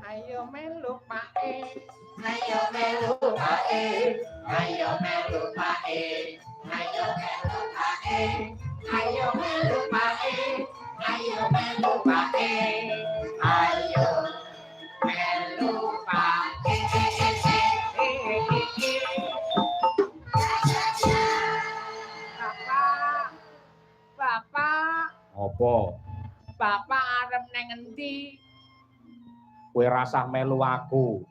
Ayo melu pake, ayo melu pake, ayo melu pake, ayo melu pake, ayo melu pake, ayo melu pake, ayo melu pake. Bapak, apa? Bapak arep nang endi? Kowe rasah melu aku.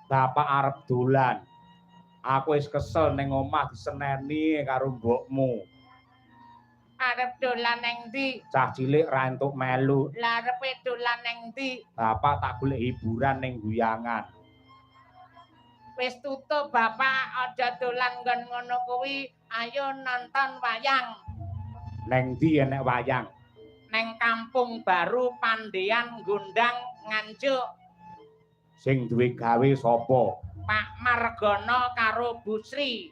Bapak arep dolan. Aku wis kesel ning omah diseneni karo mbokmu. Arep dolan nang ndi? Cah cilik ra entuk melu. Lah arepe dolan nang ndi? Bapak tak golek hiburan ning guyangan. Wis tutup Bapak, aja dolan nggon ngono kuwi. Ayo nonton wayang. Neng ndi enek wayang? Neng Kampung Baru Pandean Gondang Nganjuk. Sing duwe gawe sapa? Pak Margono karo Bu Sri.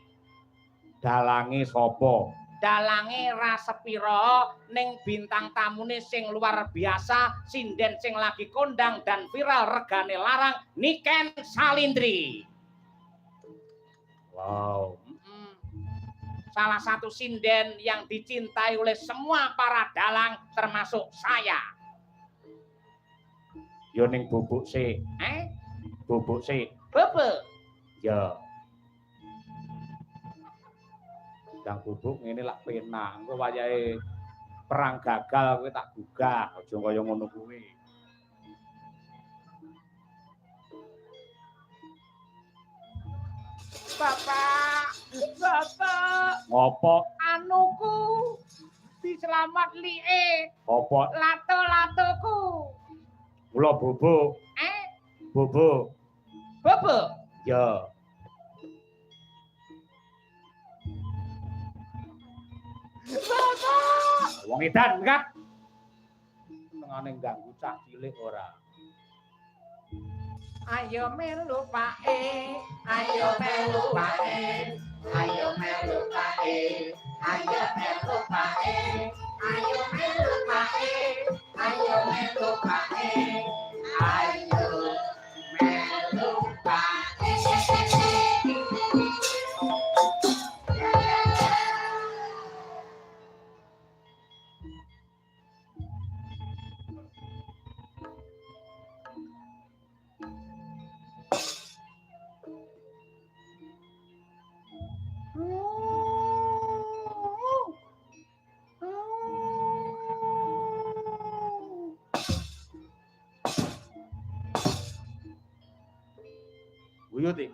Dalange sapa? Dalange ra sepira ning bintang tamune sing luar biasa, sinden sing lagi kondang dan viral regane larang Niken Salindri. Wow. Salah satu sinden yang dicintai oleh semua para dalang termasuk saya. Yo ning bubuk sik. Bubuk sik. Bubuk. Ya. Dang bubuk ngene lak penak. Engko wayahe perang gagal kowe tak gugah, aja kaya ngono kuwi. Bapak, Bapak. Ngopo? Anuku diselamat li'e. Apa? Lato-latoku. Mula bubuk. Bubuk. Bubuk. Ya. Bapak. Wong edan kan? Tengane ganggu cah cilik ora. Ayo melu pake, ayo melu pake, ayo melu pake, ayo melu pake, ayo melu pake, ayo melu pake, ayo melu pake. Buyut iki.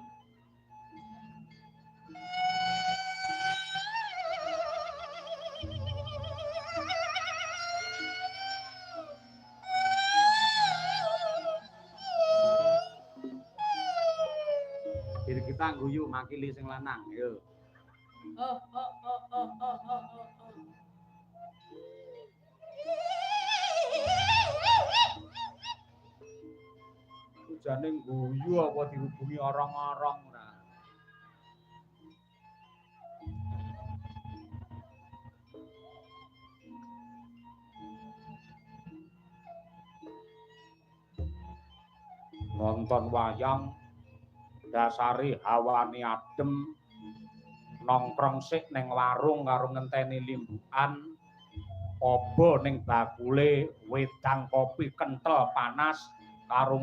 Diri kita guyu makili sing lanang, yo. Oh. Jane guyu apa dihubungi orang-orang ora. Nonton wayang dasari hawane adem, nongkrong sik ning warung karo ngenteni limbukan, obo ning bakule wedang kopi kental panas karo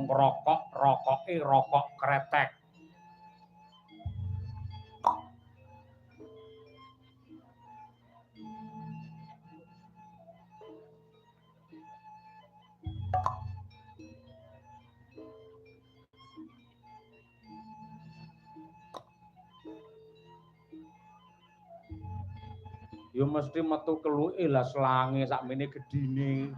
rokoke rokok kretek. Yo mesti metu keluke lah slange sakmene gedine.